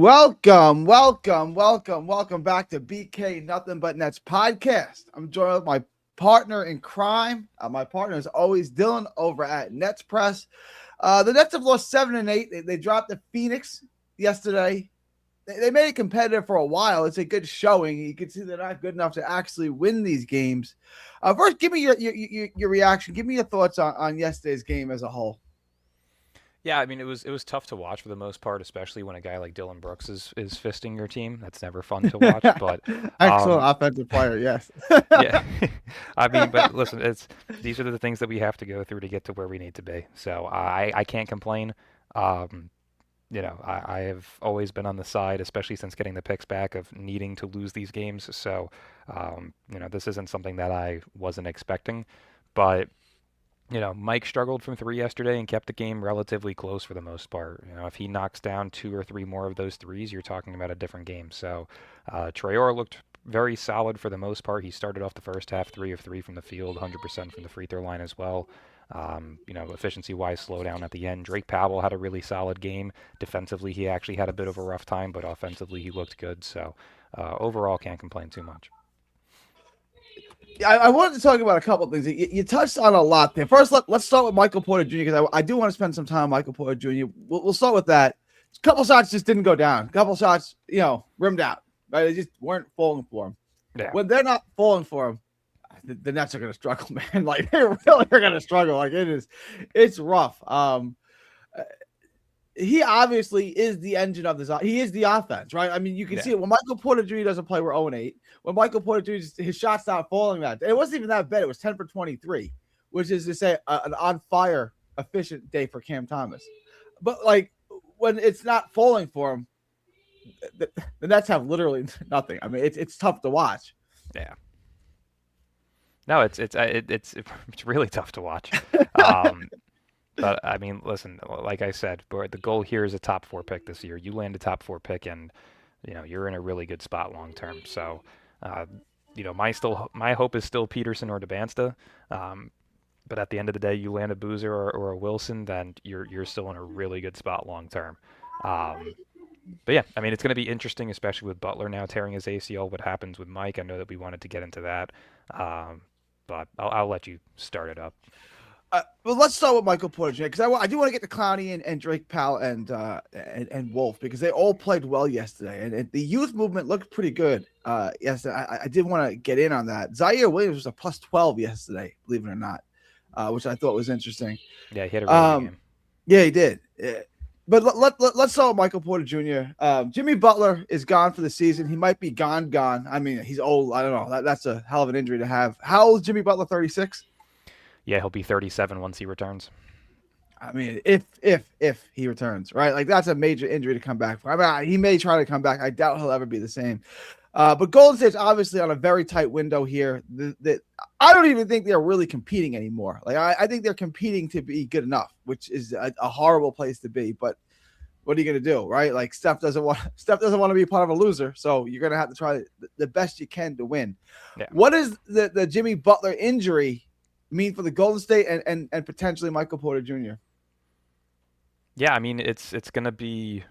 Welcome back to BK Nothing But Nets podcast. I'm joined with my partner in crime. My partner is always Dylan over at Nets Press. The Nets have lost 7 and 8. They dropped the Phoenix yesterday. They made it competitive for a while. It's a good showing. You can see they're not good enough to actually win these games. First, give me your reaction. Give me your thoughts on yesterday's game as a whole. Yeah, I mean it was tough to watch for the most part, especially when a guy like Dylan Brooks is fisting your team. That's never fun to watch. But Excellent um, offensive player, yes. yeah, I mean, but listen, it's these are the things that we have to go through to get to where we need to be. So I can't complain. Um, I have always been on the side, especially since getting the picks back, of needing to lose these games. So this isn't something that I wasn't expecting, but Mike struggled from three yesterday and kept the game relatively close for the most part. If he knocks down two or three more of those threes, you're talking about a different game. So, Traore looked very solid for the most part. He started off the first half 3 of 3 from the field, 100% from the free throw line as well. Efficiency-wise, slow down at the end. Drake Powell had a really solid game. Defensively, he actually had a bit of a rough time, but offensively, he looked good. So, overall, can't complain too much. I wanted to talk about a couple of things. You touched on a lot there. First, let's start with Michael Porter Jr. because I do want to spend some time on Michael Porter Jr. We'll start with that. A couple shots just didn't go down. A couple shots, rimmed out. Right? They just weren't falling for him. Yeah. When they're not falling for him, the Nets are going to struggle, man. Like they really are going to struggle. Like it's rough. He obviously is the engine of this. He is the offense, right? I mean, you can see it when Michael Porter Jr. doesn't play. We're 0-8. When Michael Porter Jr. his shots not falling, that it wasn't even that bad. It was 10 for 23, which is to say an on fire, efficient day for Cam Thomas. But like when it's not falling for him, the Nets have literally nothing. I mean, it's tough to watch. Yeah. No, it's really tough to watch. But I mean, listen, like I said, the goal here is a top 4 pick this year. You land a top 4 pick, and you're in a really good spot long term. So, my hope is still Peterson or DeBansta. But at the end of the day, you land a Boozer or a Wilson, then you're still in a really good spot long term. But yeah, I mean, it's going to be interesting, especially with Butler now tearing his ACL. What happens with Mike? I know that we wanted to get into that, but I'll let you start it up. Well, let's start with Michael Porter Jr. because I do want to get to Clowney and Drake Powell and Wolf because they all played well yesterday, and the youth movement looked pretty good. Yes, I did want to get in on that. Zaire Williams was a plus 12 yesterday, believe it or not, which I thought was interesting. Yeah, he had a really good game. Yeah, he did. But let's start with Michael Porter Jr. Jimmy Butler is gone for the season. He might be gone. I mean, he's old. I don't know. That's a hell of an injury to have. How old is Jimmy Butler? 36. Yeah, he'll be 37 once he returns. I mean, if he returns, right? Like that's a major injury to come back from. I mean, he may try to come back. I doubt he'll ever be the same. But Golden State's obviously on a very tight window here. I don't even think they're really competing anymore. Like I think they're competing to be good enough, which is a horrible place to be. But what are you going to do, right? Like Steph doesn't want to be part of a loser, so you're going to have to try the best you can to win. Yeah. What is the Jimmy Butler injury mean for the Golden State and potentially Michael Porter Jr.? Yeah, I mean it's going to be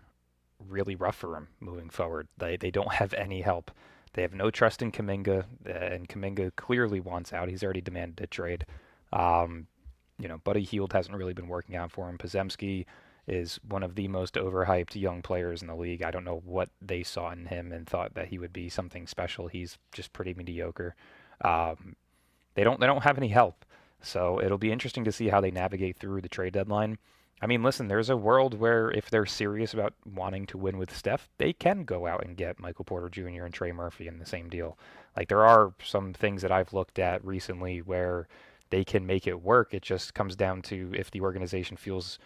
really rough for him moving forward. They don't have any help. They have no trust in Kuminga, and Kuminga clearly wants out. He's already demanded a trade. Buddy Hield hasn't really been working out for him. Podziemski is one of the most overhyped young players in the league. I don't know what they saw in him and thought that he would be something special. He's just pretty mediocre. They don't have any help. So it'll be interesting to see how they navigate through the trade deadline. I mean, listen, there's a world where if they're serious about wanting to win with Steph, they can go out and get Michael Porter Jr. and Trey Murphy in the same deal. Like there are some things that I've looked at recently where they can make it work. It just comes down to if the organization feels,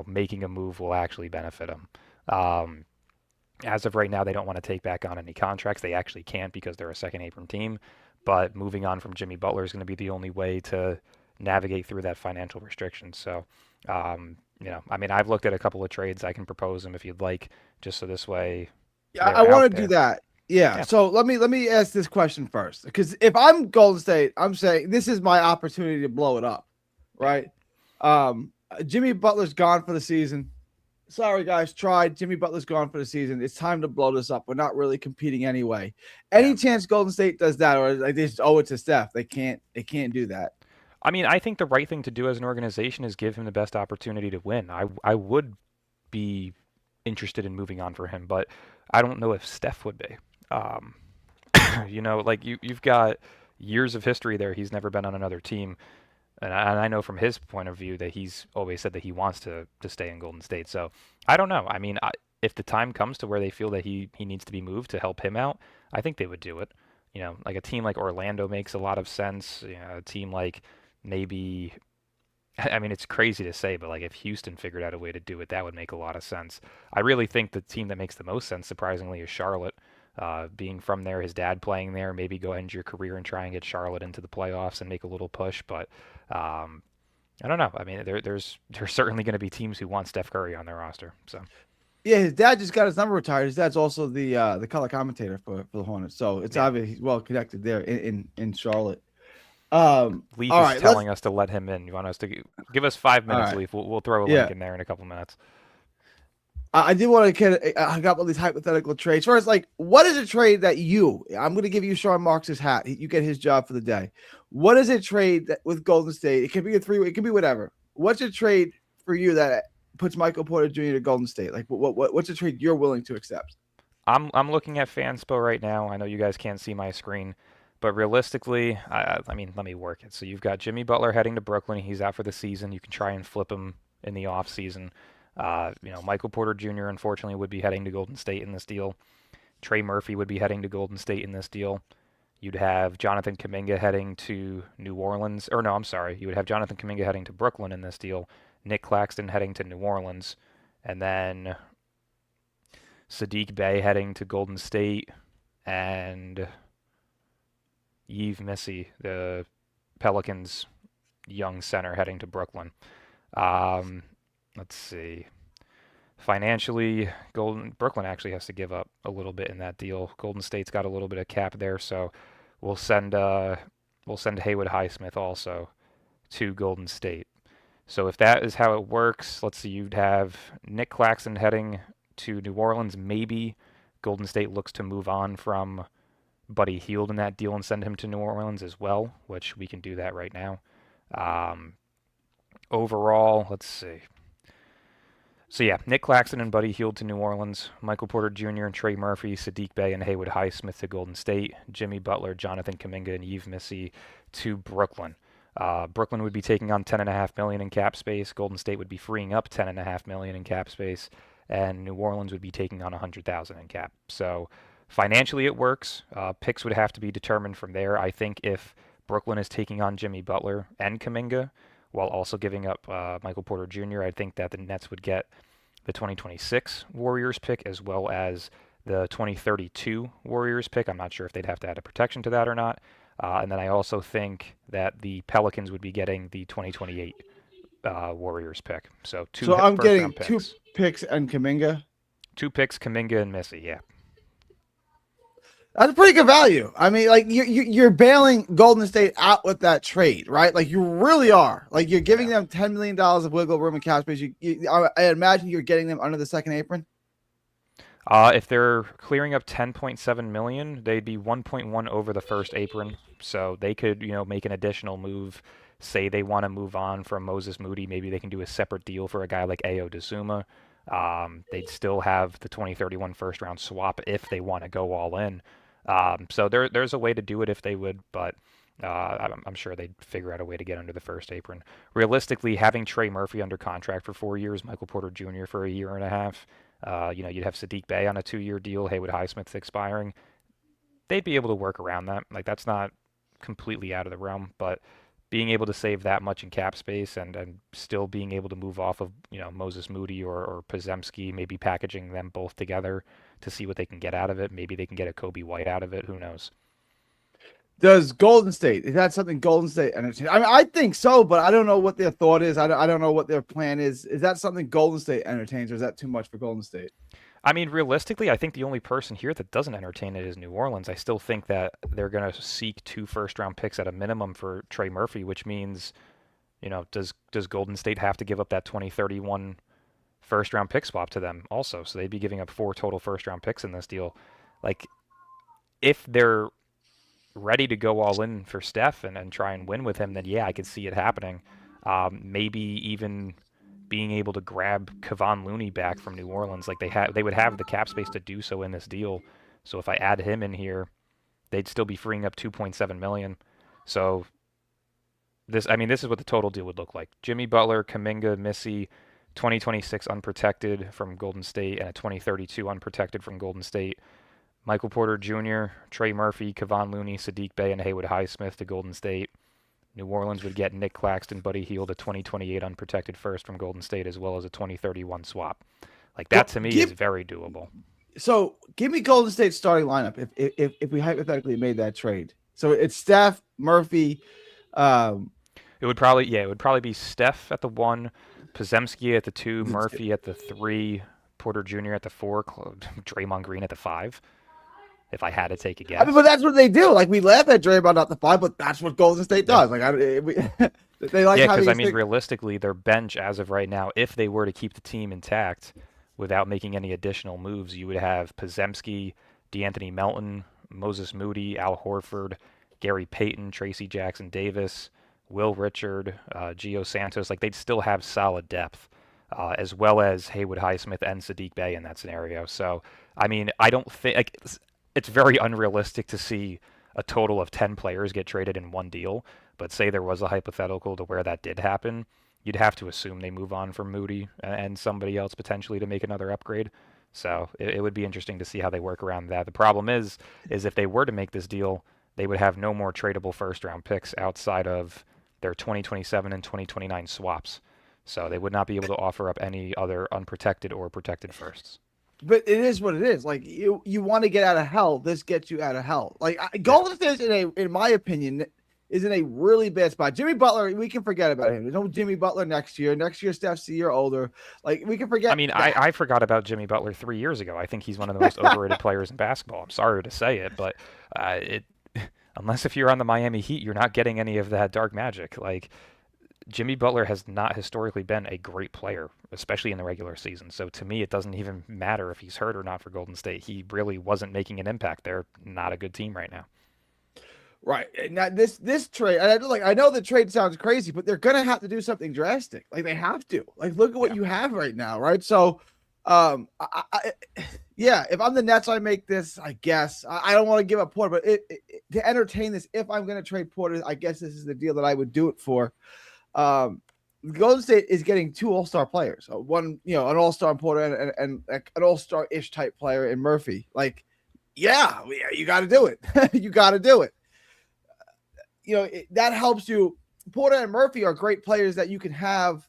making a move will actually benefit them. As of right now, they don't want to take back on any contracts. They actually can't because they're a second apron team. But moving on from Jimmy Butler is going to be the only way to navigate through that financial restriction. So, I mean, I've looked at a couple of trades. I can propose them if you'd like, just so this way. Yeah, I want to do that. Yeah. So let me ask this question first, because if I'm Golden State, I'm saying this is my opportunity to blow it up, right? Jimmy Butler's gone for the season. Sorry, guys. Tried. Jimmy Butler's gone for the season. It's time to blow this up. We're not really competing anyway. Yeah. Any chance Golden State does that, or like they just owe it to Steph? They can't. They can't do that. I mean, I think the right thing to do as an organization is give him the best opportunity to win. I would be interested in moving on for him, but I don't know if Steph would be. Um, like you've got years of history there. He's never been on another team, and I know from his point of view that he's always said that he wants to stay in Golden State. So I don't know. I mean, if the time comes to where they feel that he needs to be moved to help him out, I think they would do it. Like a team like Orlando makes a lot of sense. A team like maybe I mean, it's crazy to say, but like if Houston figured out a way to do it, that would make a lot of sense. I really think the team that makes the most sense, surprisingly, is Charlotte. Being from there, his dad playing there, maybe go end your career and try and get Charlotte into the playoffs and make a little push. But I don't know. I mean, there's certainly going to be teams who want Steph Curry on their roster. So Yeah, his dad just got his number retired. His dad's also the color commentator for the Hornets, so it's yeah, obvious he's well connected there in Charlotte. Leaf All is right, let's. telling us to let him in. You want us to give us 5 minutes, All right, Leaf? We'll throw a link yeah. in there in a couple minutes. I did want to get. I got all these hypothetical trades. First, like, what is a trade that I'm going to give you Sean Marks' hat. You get his job for the day. What is a trade that with Golden State? It can be a three-way. It can be whatever. What's a trade for you that puts Michael Porter Jr. to Golden State? Like, what's a trade you're willing to accept? I'm looking at Fanspo right now. I know you guys can't see my screen, but realistically, I mean, let me work it. So you've got Jimmy Butler heading to Brooklyn. He's out for the season. You can try and flip him in the off season. Michael Porter Jr. unfortunately would be heading to Golden State in this deal. Trey Murphy would be heading to Golden State in this deal. You'd have Jonathan Kuminga heading to New Orleans, or no, I'm sorry. You would have Jonathan Kuminga heading to Brooklyn in this deal. Nick Claxton heading to New Orleans, and then Sadiq Bey heading to Golden State, and Yves Missy, the Pelicans' young center, heading to Brooklyn. Um, let's see. Financially, Brooklyn actually has to give up a little bit in that deal. Golden State's got a little bit of cap there, so we'll send Haywood Highsmith also to Golden State. So if that is how it works, let's see, you'd have Nick Claxton heading to New Orleans. Maybe Golden State looks to move on from Buddy Hield in that deal and send him to New Orleans as well, which we can do that right now. Um, Overall, let's see. So yeah, Nick Claxton and Buddy Hield to New Orleans, Michael Porter Jr. and Trey Murphy, Sadiq Bey and Haywood Highsmith to Golden State, Jimmy Butler, Jonathan Kuminga, and Yves Missy to Brooklyn. Brooklyn would be taking on $10.5 million in cap space. Golden State would be freeing up $10.5 million in cap space, and New Orleans would be taking on $100,000 in cap. So financially, it works. Picks would have to be determined from there. I think if Brooklyn is taking on Jimmy Butler and Kuminga, while also giving up Michael Porter Jr., I think that the Nets would get the 2026 Warriors pick as well as the 2032 Warriors pick. I'm not sure if they'd have to add a protection to that or not. And then I also think that the Pelicans would be getting the 2028 Warriors pick. So So I'm getting first-round two picks. picks and Kaminga. Two picks, Kuminga and Missy, yeah. That's a pretty good value. I mean, like you're bailing Golden State out with that trade, right? Like you really are. Like you're giving them $10 million of wiggle room and cap space. I imagine you're getting them under the second apron. If they're clearing up 10.7 million, they'd be 1.1 over the first apron. So they could, make an additional move. Say they want to move on from Moses Moody, maybe they can do a separate deal for a guy like Ayo Dosunmu. They'd still have the 2031 first round swap if they want to go all in. So there's a way to do it if they would, but I'm sure they'd figure out a way to get under the first apron. Realistically, having Trey Murphy under contract for 4 years, Michael Porter Jr. for a year and a half, you'd have Sadiq Bey on a 2-year deal, Haywood Highsmith expiring. They'd be able to work around that. Like that's not completely out of the realm, but being able to save that much in cap space and still being able to move off of Moses Moody or Podziemski, maybe packaging them both together to see what they can get out of it. Maybe they can get a Kobe White out of it. Who knows? Does Golden State, is that something Golden State entertains? I mean, I think so, but I don't know what their thought is. I don't know what their plan is. Is that something Golden State entertains, or is that too much for Golden State? I mean, realistically, I think the only person here that doesn't entertain it is New Orleans. I still think that they're going to seek 2 first-round picks at a minimum for Trey Murphy, which means, does Golden State have to give up that 2031 first round pick swap to them also. So they'd be giving up 4 total first round picks in this deal. Like, if they're ready to go all in for Steph and try and win with him, then yeah, I could see it happening. Maybe even being able to grab Kevon Looney back from New Orleans. Like, they would have the cap space to do so in this deal. So if I add him in here, they'd still be freeing up 2.7 million. So this is what the total deal would look like. Jimmy Butler, Kuminga, Missy, 2026 unprotected from Golden State, and a 2032 unprotected from Golden State. Michael Porter Jr., Trey Murphy, Kevon Looney, Sadiq Bey, and Haywood Highsmith to Golden State. New Orleans would get Nick Claxton, Buddy Hield, a 2028 unprotected first from Golden State, as well as a 2031 swap. Like, that to me is very doable. So give me Golden State's starting lineup if we hypothetically made that trade. So it's Steph, Murphy. It would probably be Steph at the 1, Podziemski at the 2, Murphy at the 3, Porter Jr. at the 4, Draymond Green at the 5. If I had to take a guess. I mean, but that's what they do. Like, we laugh at Draymond at the 5, but that's what Golden State does. Like, they like. Yeah, because I mean, realistically, their bench as of right now, if they were to keep the team intact without making any additional moves, you would have Podziemski, DeAnthony Melton, Moses Moody, Al Horford, Gary Payton, Tracy Jackson Davis, Will Richard, Gio Santos. Like, they'd still have solid depth, as well as Haywood Highsmith and Sadiq Bey in that scenario. So, I mean, I don't think it's very unrealistic to see a total of 10 players get traded in one deal. But say there was a hypothetical to where that did happen, you'd have to assume they move on from Moody and somebody else potentially to make another upgrade. So it would be interesting to see how they work around that. The problem is if they were to make this deal, they would have no more tradable first-round picks outside of their 2027 and 2029 swaps. So they would not be able to offer up any other unprotected or protected firsts. But it is what it is. Like, you want to get out of hell. This gets you out of hell. Like, Golden State, in my opinion, is in a really bad spot. Jimmy Butler, we can forget about him. There's no Jimmy Butler next year. Next year, Steph's a year older. Like, we can forget. I mean, I forgot about Jimmy Butler 3 years ago. I think he's one of the most overrated players in basketball. I'm sorry to say it, but unless if you're on the Miami Heat, you're not getting any of that dark magic. Like, Jimmy Butler has not historically been a great player, especially in the regular season. So to me, it doesn't even matter if he's hurt or not for Golden State. He really wasn't making an impact. They're not a good team right now. Right. Now this trade, I know the trade sounds crazy, but they're gonna have to do something drastic. Like, they have to. Like, look at what you have right now, right? So, yeah, if I'm the Nets, I make this. I guess I don't want to give up Porter, but to entertain this, if I'm gonna trade Porter, I guess this is the deal that I would do it for. Golden State is getting 2 all-star players. One, an all-star in Porter and an all-star-ish type player in Murphy. Like, yeah, you got to do it. You got to do it. That helps you. Porter and Murphy are great players that you can have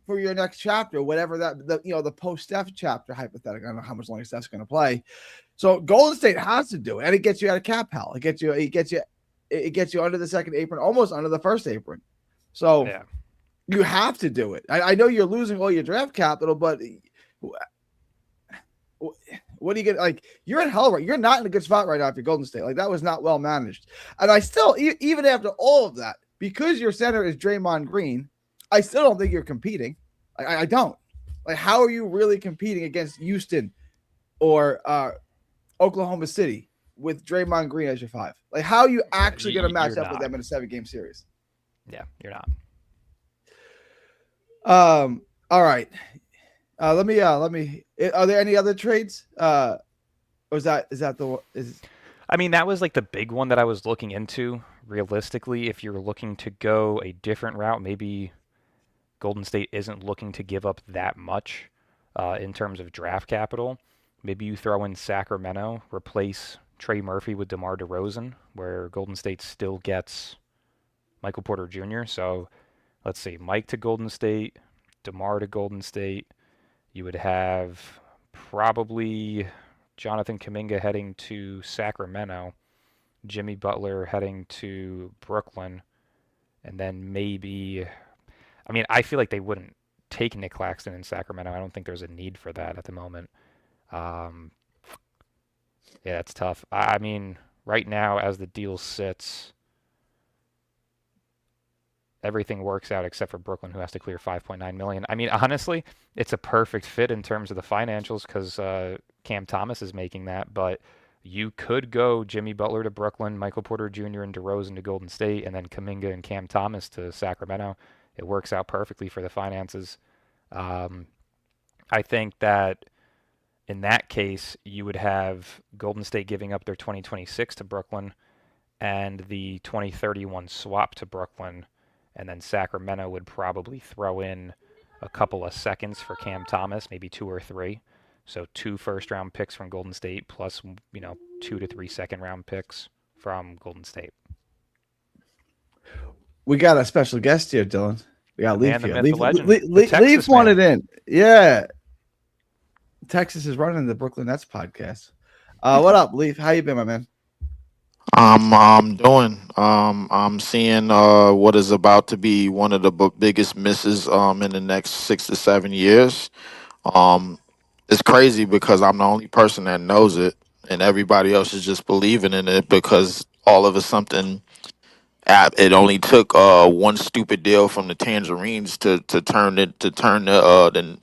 for your next chapter, whatever the post-Steph chapter, hypothetically. I don't know how much longer Steph's going to play. So Golden State has to do it, and it gets you out of cap hell. It gets you under the second apron, almost under the first apron. So yeah, you have to do it. I know you're losing all your draft capital, but what are you get? Like, you're in hell right. You're not in a good spot right now if you're Golden State. Like, that was not well managed. And I still, even after all of that, because your center is Draymond Green, I still don't think you're competing. I don't. Like, how are you really competing against Houston or Oklahoma City with Draymond Green as your 5? Like, how are you actually going to match up with them in a 7-game series? Yeah, you're not. All right. Let me. Are there any other trades? Or is that the? I mean, that was like the big one that I was looking into. Realistically, if you're looking to go a different route, maybe Golden State isn't looking to give up that much in terms of draft capital. Maybe you throw in Sacramento, replace Trey Murphy with DeMar DeRozan, where Golden State still gets Michael Porter Jr. So let's see, Mike to Golden State, DeMar to Golden State. You would have probably Jonathan Kuminga heading to Sacramento, Jimmy Butler heading to Brooklyn, and then maybe, I mean, I feel like they wouldn't take Nick Claxton in Sacramento. I don't think there's a need for that at the moment. Yeah, it's tough. I mean, right now, as the deal sits, everything works out except for Brooklyn, who has to clear 5.9 million. I mean, honestly, it's a perfect fit in terms of the financials because Cam Thomas is making that. But you could go Jimmy Butler to Brooklyn, Michael Porter Jr. and DeRozan to Golden State, and then Kuminga and Cam Thomas to Sacramento. It works out perfectly for the finances. Um, I think that in that case, you would have Golden State giving up their 2026 to Brooklyn and the 2031 swap to Brooklyn, and then Sacramento would probably throw in a couple of seconds for Cam Thomas, maybe 2 or 3. So 2 first-round picks from Golden State plus 2 to 3 second-round picks from Golden State. We got a special guest here, Dylan. We got Leaf here. Leaf wanted in. Yeah. Texas is running the Brooklyn Nets podcast. What up, Leaf? How you been, my man? I'm doing. I'm seeing what is about to be one of the biggest misses in the next 6 to 7 years. It's crazy because I'm the only person that knows it, and everybody else is just believing in it because all of a something. It only took one stupid deal from the Tangerines to turn the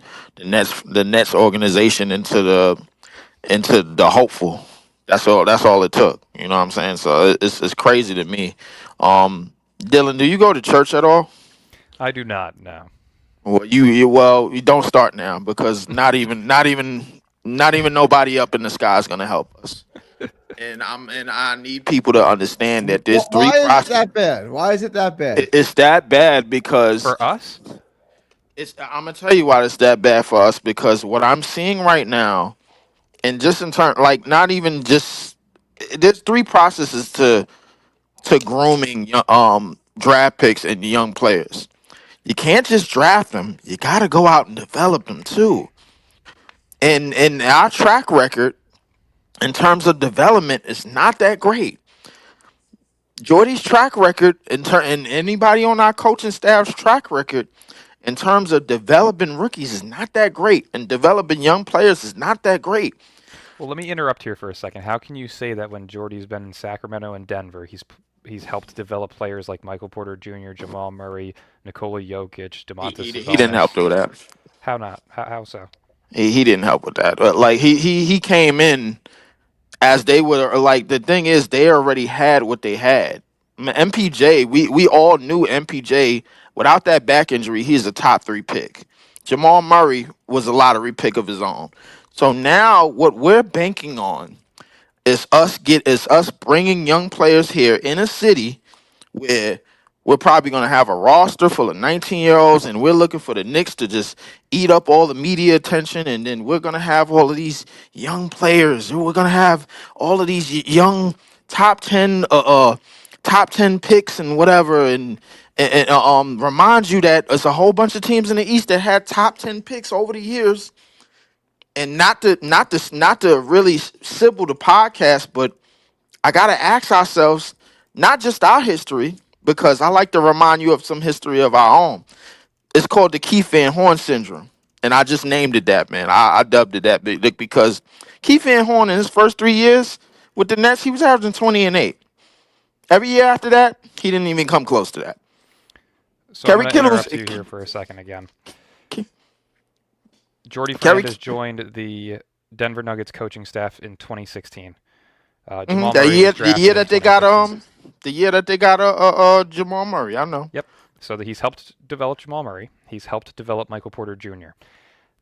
Nets organization into the hopeful. That's all it took. You know what I'm saying? So it's crazy to me. Dylan, do you go to church at all? I do not, no. Well, you don't start now because not even nobody up in the sky is gonna help us. And I need people to understand that there's three processes. Why is it that bad? Why is it that bad? It's that bad because for us. I'm gonna tell you why it's that bad for us because what I'm seeing right now, and just in turn, like not even just there's 3 processes to grooming draft picks and young players. You can't just draft them. You got to go out and develop them too. And our track record in terms of development is not that great. Jordy's track record and anybody on our coaching staff's track record in terms of developing rookies is not that great, and developing young players is not that great. Well, let me interrupt here for a second. How can you say that when Jordy's been in Sacramento and Denver, he's helped develop players like Michael Porter Jr., Jamal Murray, Nikola Jokic, Domantas Sabonis? He didn't help with that. How not? How so? He didn't help with that. But like he came in as they were like the thing is they already had what they had. MPJ, we all knew MPJ without that back injury, he's a top 3 pick. Jamal Murray was a lottery pick of his own. So now what we're banking on is us bringing young players here in a city where we're probably going to have a roster full of 19-year-olds, and we're looking for the Knicks to just eat up all the media attention, and then we're going to have all of these young players. We're going to have all of these young top 10 picks and whatever, and remind you that there's a whole bunch of teams in the East that had top 10 picks over the years. And not to really sibble the podcast, but I gotta ask ourselves not just our history, because I like to remind you of some history of our own. It's called the Keith Van Horn syndrome, and I just named it that, man. I dubbed it that because Keith Van Horn in his first 3 years with the Nets, he was averaging 20 and 8. Every year after that, he didn't even come close to that. So I'm going to interrupt you here for a second again. Jordy Fernandez joined the Denver Nuggets coaching staff in 2016. The year that they got Jamal Murray, I know. Yep. So he's helped develop Jamal Murray. He's helped develop Michael Porter Jr.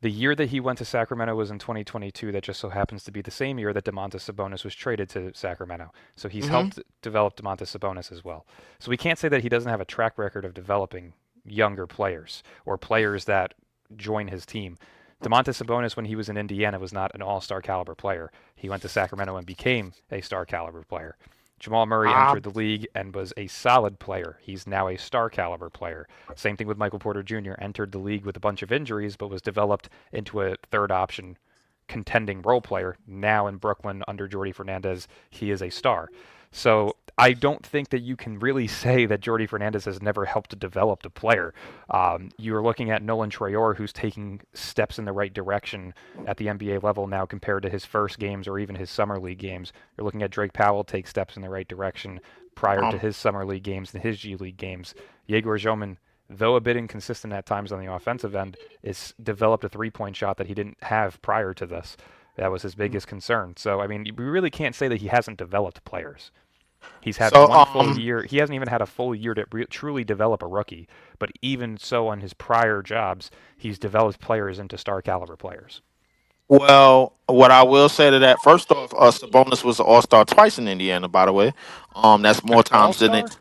The year that he went to Sacramento was in 2022. That just so happens to be the same year that Domantas Sabonis was traded to Sacramento. So he's helped develop Domantas Sabonis as well. So we can't say that he doesn't have a track record of developing younger players or players that join his team. Domantas Sabonis, when he was in Indiana, was not an all-star caliber player. He went to Sacramento and became a star caliber player. Jamal Murray entered the league and was a solid player. He's now a star caliber player. Same thing with Michael Porter Jr. Entered the league with a bunch of injuries, but was developed into a third option contending role player. Now in Brooklyn under Jordy Fernandez, he is a star. So I don't think that you can really say that Jordy Fernandez has never helped to develop the player. You're looking at Nolan Traore, who's taking steps in the right direction at the NBA level now compared to his first games or even his summer league games. You're looking at Drake Powell take steps in the right direction. prior to his summer league games and his G League games. Yegor Zhomon, though a bit inconsistent at times on the offensive end, has developed a three-point shot that he didn't have prior to this. That was his biggest concern. So, I mean, we really can't say that he hasn't developed players. He's had one full year. He hasn't even had a full year to truly develop a rookie. But even so, on his prior jobs, he's developed players into star-caliber players. Well, what I will say to that, first off, Sabonis was an All-Star twice in Indiana, by the way. That's more times than it.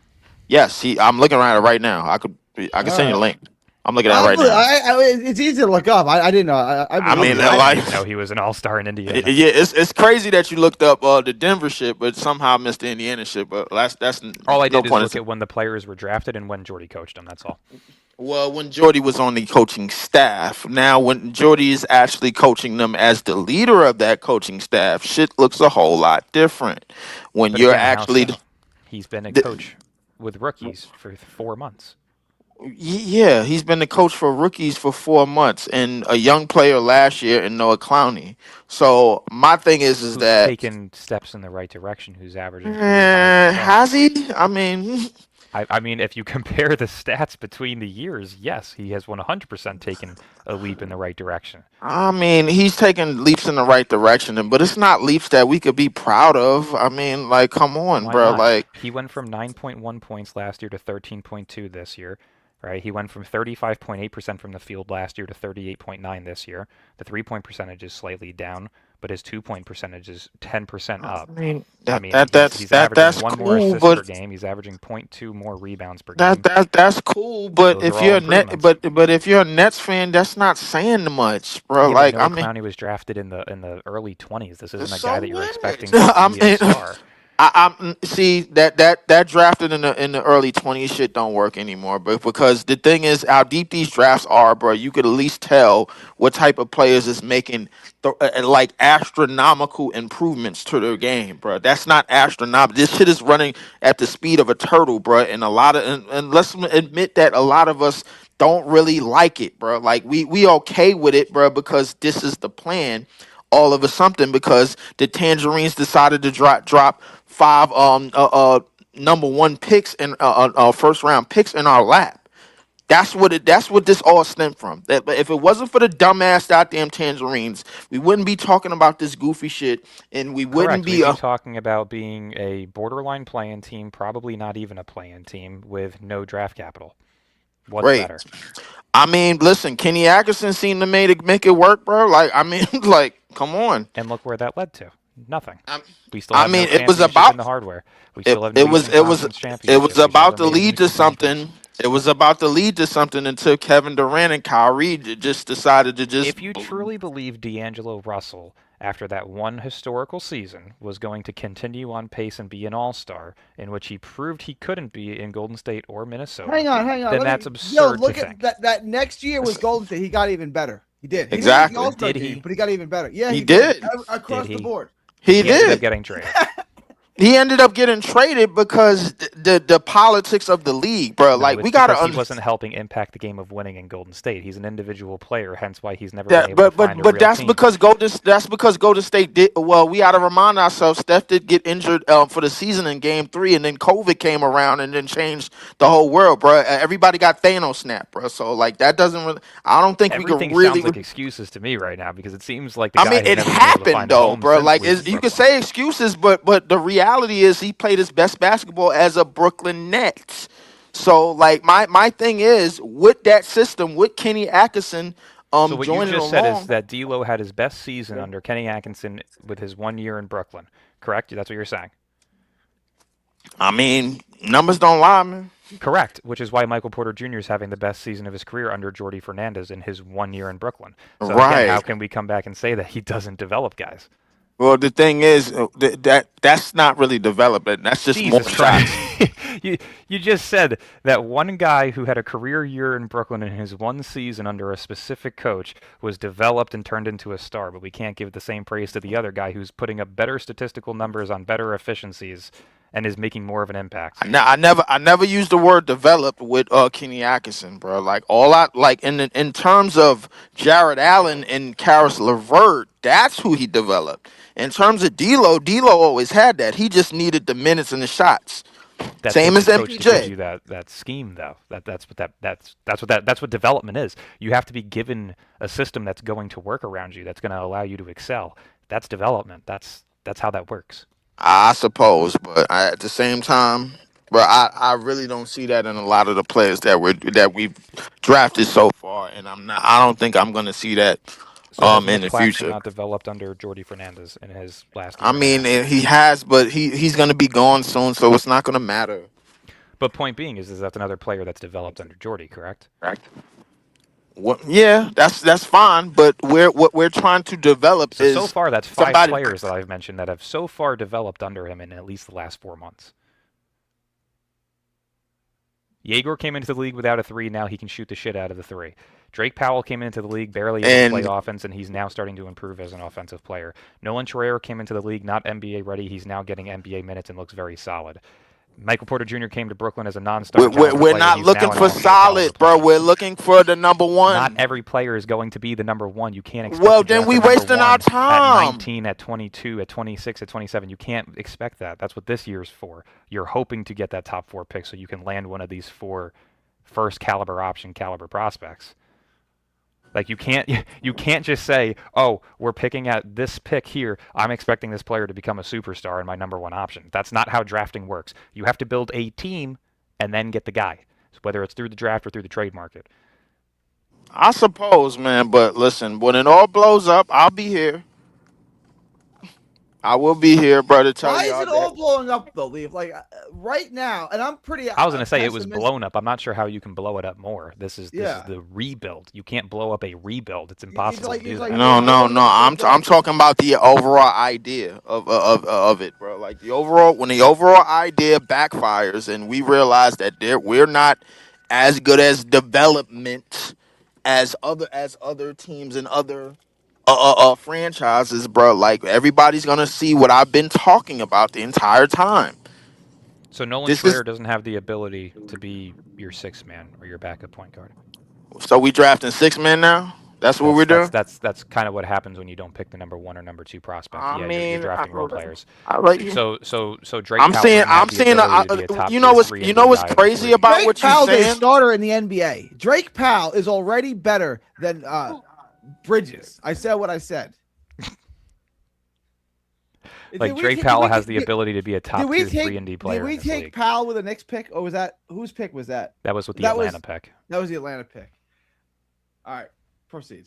Yes, I'm looking at it right now. I can send you a link. I'm looking at it right now. It's easy to look up. I didn't know. I didn't know he was an All-Star in Indiana. Yeah, it's crazy that you looked up the Denver shit, but somehow missed the Indiana shit. But that's all I did is look at when the players were drafted and when Jordy coached them. That's all. Well, when Jordy was on the coaching staff. Now, when Jordy is actually coaching them as the leader of that coaching staff, shit looks a whole lot different. When you're actually, he's been a coach with rookies for 4 months. Yeah, he's been the coach for rookies for 4 months, and a young player last year in Noah Clowney. So my thing is who's that taken steps in the right direction. Who's averaging? Has he? I mean, if you compare the stats between the years, yes, he has 100% taken a leap in the right direction. I mean, he's taken leaps in the right direction, but it's not leaps that we could be proud of. I mean, like, come on, Why bro. not? Like, he went from 9.1 points last year to 13.2 this year. Right, he went from 35.8% from the field last year to 38.9 this year. The 3-point percentage is slightly down, but his 2-point percentage is 10% up. He's averaging one more assist per game. He's averaging 0.2 more rebounds per game. That's cool, but if you're if you're a Nets fan, that's not saying much, bro. Yeah, like, Clowney was drafted in the early 20s. This isn't a guy that you're expecting to be a star. I see that drafted in the early 20s shit don't work anymore, but because the thing is how deep these drafts are, bro, you could at least tell what type of players is making like astronomical improvements to their game, bro. That's not astronomical. This shit is running at the speed of a turtle, bro, and and let's admit that a lot of us don't really like it, bro. Like we okay with it, bro, because this is the plan. All of a something because the Tangerines decided to drop 5 number 1 picks and first round picks in our lap. That's what this all stemmed from. That if it wasn't for the dumbass goddamn Tangerines, we wouldn't be talking about this goofy shit, and we wouldn't be talking about being a borderline play-in team, probably not even a play-in team with no draft capital. What's better? I mean, listen, Kenny Atkinson seemed to make it work, bro. Like, I mean, like, come on. And look where that led to. Nothing. We still have it was about in the hardware. We still have it was about to lead to something. It was about to lead to something until Kevin Durant and Kyrie just decided to just. If you truly believe D'Angelo Russell, after that one historical season, was going to continue on pace and be an all-star, in which he proved he couldn't be in Golden State or Minnesota. Hang on. Then that's absurd. Look at that next year with Golden State. He got even better. He did. Exactly. Did he? But he got even better. Yeah, he did. Across the board. He did. Ended up getting traded. He ended up getting traded because the politics of the league, bro. Like, we gotta. He wasn't helping impact the game of winning in Golden State. He's an individual player, hence why he's never been able to find a real team. Because Golden State did well. We gotta remind ourselves Steph did get injured for the season in Game 3, and then COVID came around and then changed the whole world, bro. Everybody got Thanos snap, bro. So like that doesn't really. I don't think everything we can really. Sounds like excuses to me right now because it seems like it happened though, bro. Like you can say excuses, but the reality is he played his best basketball as a Brooklyn Nets. So, like, my thing is, with that system, with Kenny Atkinson so what joining you just along, said is that D'Lo had his best season under Kenny Atkinson with his 1 year in Brooklyn, correct? That's what you're saying? I mean, numbers don't lie, man. Correct, which is why Michael Porter Jr. is having the best season of his career under Jordy Fernandez in his 1 year in Brooklyn. So again, how can we come back and say that he doesn't develop guys? Well, the thing is that's not really development. That's just more shots. You just said that one guy who had a career year in Brooklyn in his one season under a specific coach was developed and turned into a star, but we can't give the same praise to the other guy who's putting up better statistical numbers on better efficiencies and is making more of an impact. I never used the word developed with Kenny Atkinson, bro. Like in terms of Jared Allen and Karis LeVert, that's who he developed. In terms of D'Lo always had that. He just needed the minutes and the shots. That's Same just as a coach that gives you MPJ. that scheme, though. That's what development is. You have to be given a system that's going to work around you, that's going to allow you to excel. That's development. That's how that works. I suppose, but at the same time, bro, I really don't see that in a lot of the players that we've drafted so far, and I don't think I'm gonna see that So has in Nick the Claxton future. not developed under Jordy Fernandez in his last I year and a mean, half? he has, but he's gonna be gone soon, so it's not gonna matter. But point being is that's another player that's developed under Jordy, correct? Correct. What? Yeah, that's fine, but what we're trying to develop So is far that's 5 somebody. players that I've mentioned that have so far developed under him in at least the last 4 months. Yegor came into the league without a 3. Now he can shoot the shit out of the 3. Drake Powell came into the league barely able to play And offense, and he's now starting to improve as an offensive player. Nolan Torreira came into the league not NBA ready. He's now getting NBA minutes and looks very solid. Michael Porter Jr. came to Brooklyn as a non-star caliber we're player. not He's looking now an for all-star caliber solid, bro. player. We're looking for the number Not one. every player is going to be the number 1. You can't expect Well, to then draft we the number wasting 1 our at time. 19, at 22, at 26, at 27. You can't expect that. That's what this year's for. You're hoping to get that top 4 pick so you can land one of these 4 first caliber option caliber prospects. Like you can't just say, "Oh, we're picking at this pick here. I'm expecting this player to become a superstar and my number 1 option." That's not how drafting works. You have to build a team and then get the guy, whether it's through the draft or through the trade market. I suppose, man. But listen, when it all blows up, I'll be here. I will be here, bro, to tell Why is y'all it that. all blowing up though, Leaf? Like right now, and I'm pretty. I was going to say it was pessimistic. blown up. I'm not sure how you can blow it up more. This is Yeah. the rebuild. You can't blow up a rebuild. It's He's impossible like- to do he's that. like- No. I'm talking about the overall idea of it, bro. Like when the overall idea backfires, and we realize that we're not as good as development as other teams and other franchises, bro. Like everybody's gonna see what I've been talking about the entire time. So Nolan This is- Schreier doesn't have the ability to be your 6th man or your backup point guard. So we drafting 6 men now. That's what we're doing. That's kind of what happens when you don't pick the number 1 or number 2 prospect. I You're mean, drafting role players. I like you. So Drake. I'm Powell seeing. doesn't have I'm the seeing. ability to be a top You know 2 what's. 3 You know what's guy or crazy 3. about Drake what you're Powell's a saying? starter in the NBA. Drake Powell is already better than Bridges. I said what I said. Like Drake Powell has the ability to be a top tier 3 and D player. Did we in this take league. Powell with the Knicks pick, or was that whose pick was that? That was with the that was- Atlanta pick. That was the Atlanta pick. All right, proceed.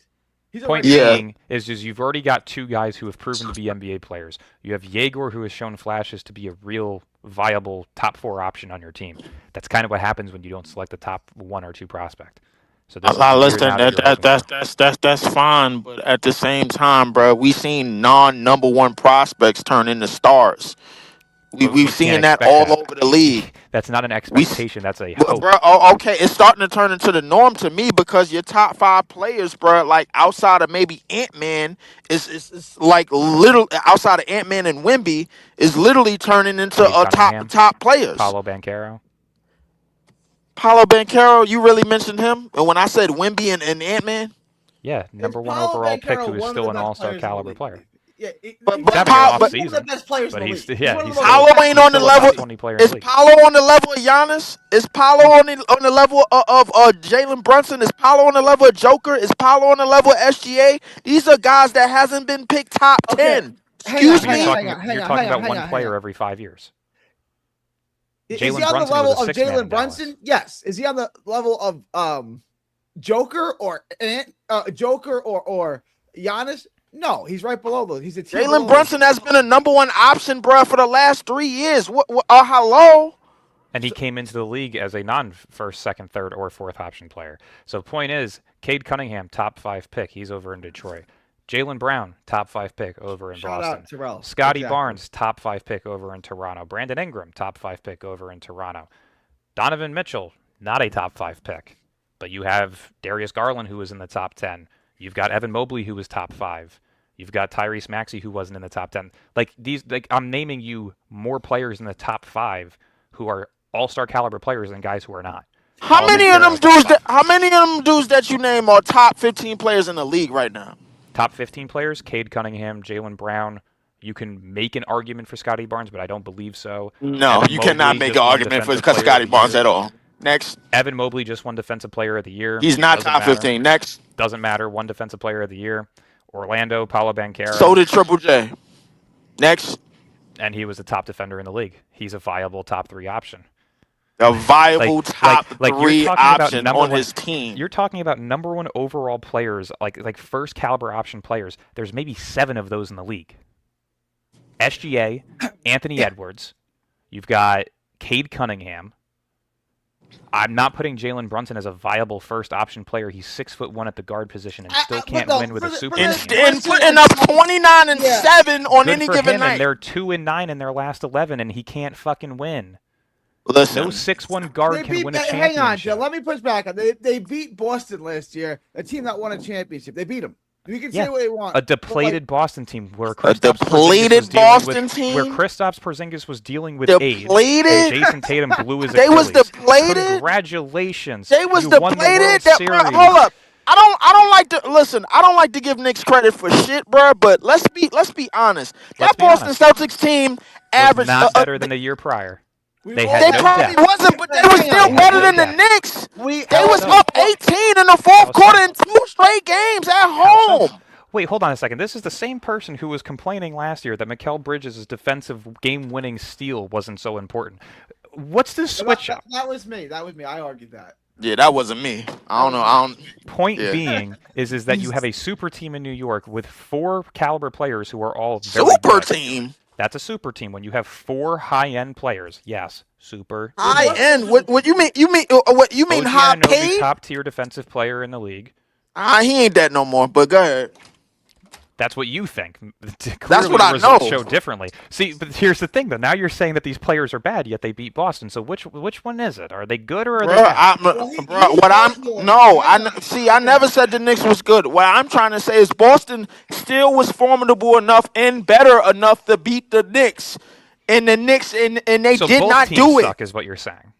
He's Point already Yeah. being is you've already got 2 guys who have proven to be NBA players. You have Yegor, who has shown flashes to be a real viable top 4 option on your team. That's kind of what happens when you don't select the top 1 or 2 prospect. So this is the year Listen, now that you're hoping for. that's fine, but at the same time, bro, we seen non-number 1 prospects turn into stars. But We've we seen can't that expect all that. over the league. That's not an expectation. That's a Well, hope. bro, okay, it's starting to turn into the norm to me because your top 5 players, bro, like outside of maybe Ant-Man, is like little outside of Ant-Man and Wemby is literally turning into Cade Cunningham, top players. Paolo Banchero. Paulo Banchero, you really mentioned him, and when I said Wemby and Ant-Man, Yeah, number 1 Paolo overall pick, Banchero who is one of still the an best all-star players in the caliber league. player. Yeah, But- He's having Paolo- an but- off he's one of the season, best players but in the he's league. yeah, one of he's the Paolo best- ain't on the still a top level. 20 player in Is the league. Paolo on the level of Giannis? Is Paolo on the level of Jalen Brunson? Is Paolo on the level of Joker? Is Paolo on the level of SGA? These are guys that hasn't been picked top Okay. 10. Hang Excuse on, me. You're hang talking, on, hang you're on, talking hang on, about hang one on, player hang on. every 5 years. Is Jalen he on Brunson the level was a of 6-man Jalen in Dallas. Brunson? Yes. Is he on the level of Joker or Joker or Giannis? No, he's right below those. He's a tier below Jalen those. Brunson has been a number 1 option, bro, for the last 3 years. Hello? And he came into the league as a non-first, second, third, or fourth option player. So point is, Cade Cunningham, top 5 pick. He's over in Detroit. Jalen Brown, top 5 pick over in Shout Boston. out Terrell. Scotty Exactly. Barnes, top 5 pick over in Toronto. Brandon Ingram, top 5 pick over in Toronto. Donovan Mitchell, not a top 5 pick. But you have Darius Garland, who was in the top 10. You've got Evan Mobley, who was top 5. You've got Tyrese Maxey, who wasn't in the top 10. I'm naming you more players in the top 5 who are all-star caliber players than guys who are not. How Paolo many of them Banchero, dudes? top 5. How many of them dudes that you name are top 15 players in the league right now? Top 15 players: Cade Cunningham, Jalen Brown, You can make an argument for Scotty Barnes, but I don't believe so. No, Evan you cannot Mobley make just an won argument for Defensive Player of Scotty the Barnes Year. at all. Next. Evan Mobley just won Defensive Player of the Year. He's not Doesn't top matter. 15. Next. Doesn't matter. One Defensive Player of the Year. Orlando, Paolo Banchero. So did Triple J. Next. And he was the top defender in the league. He's a viable top 3 option. A viable top you're 3 talking about option number on one- his team. You're talking about number 1 overall players, like first caliber option players. There's maybe 7 of those in the league. SGA, Anthony Edwards. You've got Cade Cunningham. I'm not putting Jalen Brunson as a viable first option player. He's 6'1" at the guard position and still can't win with a super And team. putting up 29 and 7 on Good any for given him, night. and they're 2-9 in their last 11, and he can't fucking win. Listen, No 6'1" guard can win a championship. Hang on, Joe. Let me push back. They beat Boston last year, a team that won a championship. They beat them. You can say what you want. A depleted Boston team where depleted Boston team? where Kristaps Porzingis was dealing with Depleted? AIDS. And Jason Tatum blew his They was Achilles. depleted? Congratulations. they was You won the depleted. World That, Series. hold up. I don't like to listen. I don't like to give Knicks credit for shit, bro. But let's be honest. Let's That be Boston honest. Celtics team Was averaged not better than the year prior. They had They no probably depth. wasn't, but they were still better than the Knicks. They was so? up 18 in the fourth quarter in 2 straight games at home. Wait, hold on a second. This is the same person who was complaining last year that Mikal Bridges' defensive game-winning steal wasn't so important. What's this switch up? That was me. I argued that. Yeah, that wasn't me. I don't know. Point Yeah. being is that you have a super team in New York with 4 caliber players who are all very Super good. team. That's a super team when you have 4 high-end players. Yes, super. High end. What you mean? You mean what you mean? OG High Anunoby, paid? top-tier defensive player in the league. He ain't that no more. But go ahead. That's what you think. That's Clearly, what the I results know. show differently. See, but here's the thing, though. Now you're saying that these players are bad, yet they beat Boston. So which one is it? Are they good or are they bad? I never said the Knicks was good. What I'm trying to say is Boston still was formidable enough and better enough to beat the Knicks. And the Knicks and they So did both not teams do suck, is what you're saying.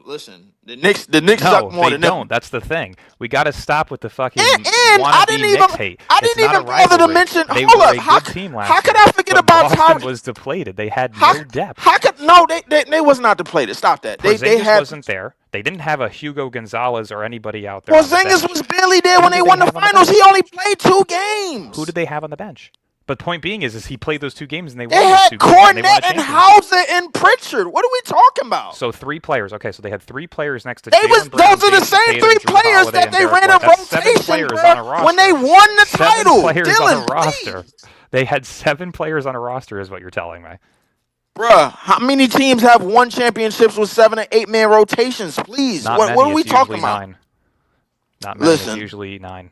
Listen, the Knicks No, suck more they than them. don't. That's the thing. We got to stop with the fucking And I wannabe didn't Knicks even hate. I It's didn't not a even bother to rivalry. mention. They Hold were up, a how good team last how could year, I forget but about Boston Tyrese? was depleted. They had How, no depth. how could they was not depleted. Stop that. They Porzingis had wasn't there. They didn't have a Hugo Gonzalez or anybody out there. on the Porzingis bench. was barely there Who when did they they won the have on the finals. bench? He only played 2 games. Who did they have on the bench? But point being is he played those 2 games and they They won those had 2 games and they won a Cornette and championship. Hauser and Pritchard. What are we talking about? So 3 players. Okay, so they had 3 players next to They Jalen was Brown, those are the Jason same Tatum, 3 Drew players Holiday, that and they Derrick ran White. in That's 7 rotation, players bro, on a roster. when they won the 7 title. players Dylan, on a roster. please. They had 7 players on a roster, is what you're telling me. Bruh, how many teams have won championships with 7 or 8 man rotations? Please, Not what many. are we It's talking usually about? 9. Not many. Listen. It's usually 9.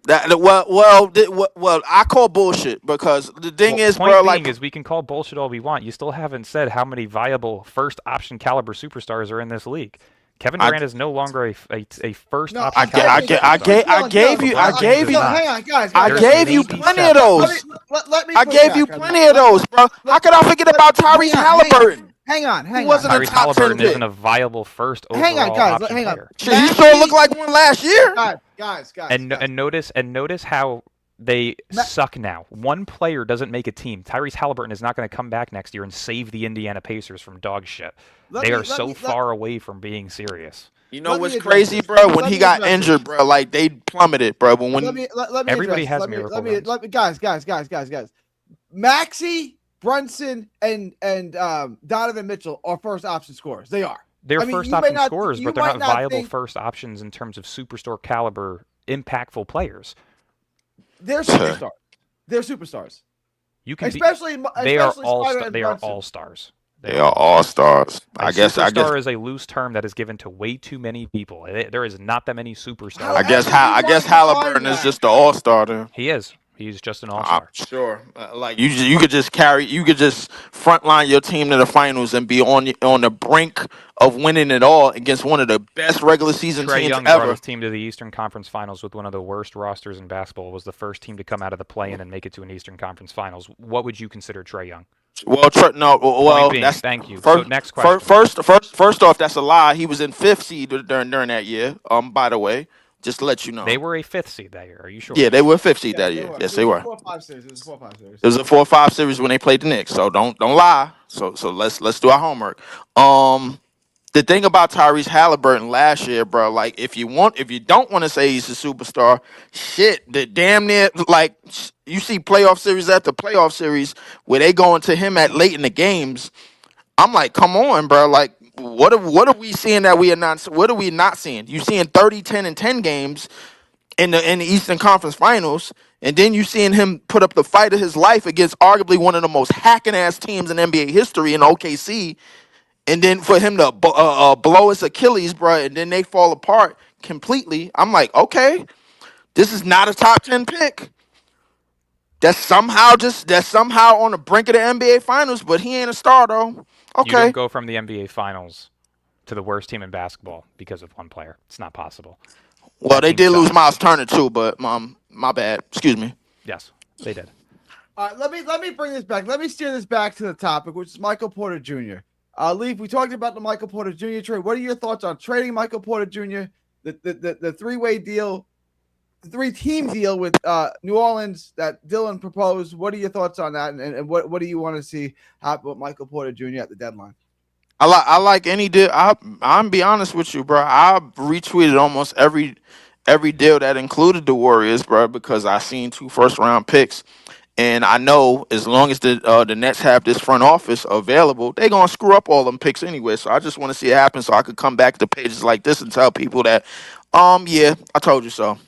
I call bullshit because the thing is, point bro, being like is we can call bullshit all we want. You still haven't said how many viable first option caliber superstars are in this league. Kevin Durant is no longer a first No, option. I gave you Hang on, guys. I There's gave you maybe plenty 7. of those. Let me I push gave back you on plenty that. of those, bro. How could I forget about Tyrese Halliburton? Hang on. He wasn't a Tyrese top 10 Halliburton pick. isn't a viable first overall Hang on, guys, option hang on. player. Shit, he sure looked like one last year. Guys. And notice how they suck now. One player doesn't make a team. Tyrese Halliburton is not going to come back next year and save the Indiana Pacers from dog shit. They are so far away from being serious. You know Let what's me address crazy, this. bro? When Let he me got address injured, this. bro, like they plummeted, bro. But when Let me Everybody address has this. miracle runs. Let me guys. Maxey, Brunson, and Donovan Mitchell are first option scorers. They are. They're I mean, first you may option not- scorers, you but they're might not not viable think- first options in terms of superstar caliber, impactful players. They're superstars. They're superstars. You can Especially they are especially all Snyder and they are Brunson. all stars. they are all stars. A superstar is a loose term that is given to way too many people. There is not that many superstars. I guess Halliburton is just the all star then. He is. He's just an all-star. Sure. Like you could just frontline your team to the finals and be on the brink of winning it all against one of the best regular season Trae teams Young brought ever. his team to the Eastern Conference Finals with one of the worst rosters in basketball. Was the first team to come out of the play-in and make it to an Eastern Conference Finals. What would you consider Trae Young? Well, Thank you. So next question. First off, that's a lie. He was in 5th seed during that year. By the way, Just to let you know. They were a 5th seed that year. Are you sure? Yeah, they were 5th seed that They year. were. Yes, It they was were. a 4-5 series. It was a 4-5 series. It was a 4-5 series when they played the Knicks. So don't lie. So let's do our homework. The thing about Tyrese Halliburton last year, bro, like if you don't want to say he's a superstar, shit, the damn near like you see playoff series after playoff series where they going to him at late in the games. I'm like, come on, bro. Like, what are we seeing that we are not? What are we not seeing? You seeing 30, 10, and 10 games in the Eastern Conference Finals, and then you seeing him put up the fight of his life against arguably one of the most hacking ass teams in NBA history in OKC, and then for him to blow his Achilles, bro, and then they fall apart completely. I'm like, okay, this is not a top 10 pick. That's somehow on the brink of the NBA Finals, but he ain't a star though. You Okay. don't go from the NBA Finals to the worst team in basketball because of one player. It's not possible. Well, That they team did lose sucks. Miles Turner too, but my bad. Excuse me. Yes, they did. All right, let me bring this back. Let me steer this back to the topic, which is Michael Porter Jr. Leaf, we talked about the Michael Porter Jr. trade. What are your thoughts on trading Michael Porter Jr., the three-way deal, the three-team deal with New Orleans that Dylan proposed? What are your thoughts on that, and what do you want to see happen with Michael Porter Jr. at the deadline? I like any deal. I'm be honest with you, bro. I retweeted almost every deal that included the Warriors, bro, because I seen 2 first-round picks. And I know as long as the Nets have this front office available, they're gonna screw up all them picks anyway. So I just want to see it happen, so I could come back to pages like this and tell people that, yeah, I told you so.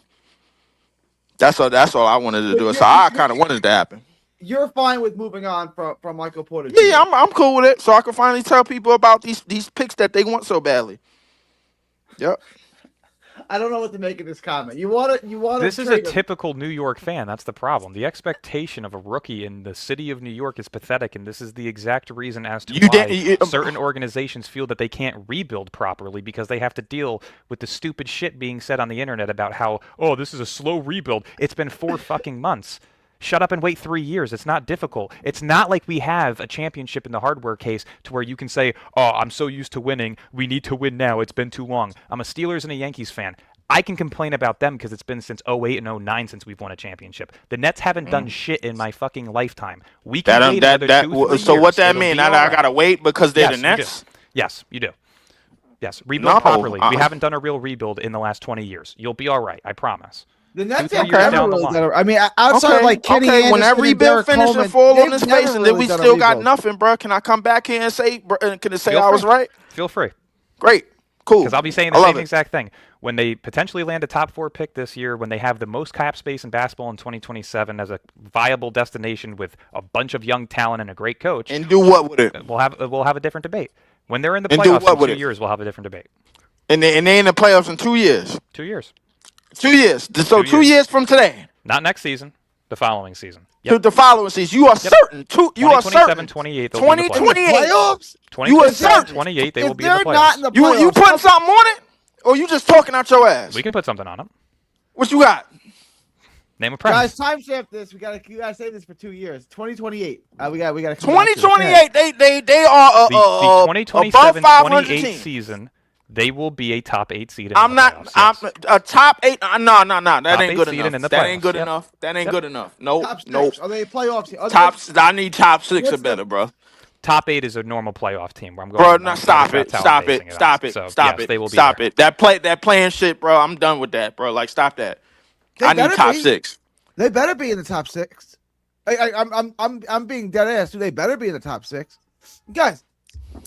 That's all I wanted to do. So I kind of wanted it to happen. You're fine with moving on from Michael Porter Jr.? Yeah, I'm cool with it. So I can finally tell people about these picks that they want so badly. Yep. I don't know what to make of this comment. You want to. This is a typical New York fan. That's the problem. The expectation of a rookie in the city of New York is pathetic, and this is the exact reason as to why certain organizations feel that they can't rebuild properly because they have to deal with the stupid shit being said on the internet about how, oh, this is a slow rebuild. It's been 4 fucking months. Shut up and wait 3 years. It's not difficult. It's not like we have a championship in the hardware case to where you can say, oh, I'm so used to winning. We need to win now. It's been too long. I'm a Steelers and a Yankees fan. I can complain about them because it's been since 08 and 09 since we've won a championship. The Nets haven't done shit in my fucking lifetime. We can wait another 2-3 So years. what that It'll mean? be I all right. gotta wait because they're the Yes, Nets? Yes, you do. Yes, rebuild No, properly. We haven't done a real rebuild in the last 20 years. You'll be all right. I promise. The Nets 2-3 have years never down the really line. done it. I mean, outside of like Kenny Anderson when that and rebuild Derek finished Coleman, and fall on they've his never face, and then really we done a still got rebuild. nothing, bro. Can I come back here and say? Can I say Feel I was free. right? Feel free. Great, cool. Because I'll be saying the same exact thing. When they potentially land a top 4 pick this year, when they have the most cap space in basketball in 2027 as a viable destination with a bunch of young talent and a great coach, And do what with it? we'll have a different debate. When they're in the And do playoffs what in with 2 it? years, we'll have a different debate. And they in the playoffs in 2 years. 2 years. 2 years. So 2 2 years. years from today. Not next season. The following season. To the following season. You are certain. You are certain. 28, they'll be in the playoffs. 2028. Playoffs? You are 27, certain. 28, they If will be in the they're playoffs. not in the playoffs, You putting something on it? Or you just talking out your ass? We can put something on them. What you got? Name a premise. guys, timestamp this. You gotta save this for 2 years. 2028. We gotta. 2028. They are The above 2027-28 500 team. season, they will be a top 8 seed in I'm the not. playoffs. I'm a top 8. No. That Top ain't 8 good seed enough. and in the That ain't playoffs. good Yep. enough. That ain't Yep. good enough. Nope. Top six. Nope. Are they playoffs? I need top 6 or What's the- better, bro. Top 8 is a normal playoff team. Where I'm going. Bro, with now them. stop it. That's how I'm Stop basing it. on. Stop it. So, Stop yes, it. They will be Stop there. it. That playing shit, bro. I'm done with that, bro. Like, stop that. They I need better top be. 6. They better be in the top 6. I'm being dead ass. They better be in the top 6, guys.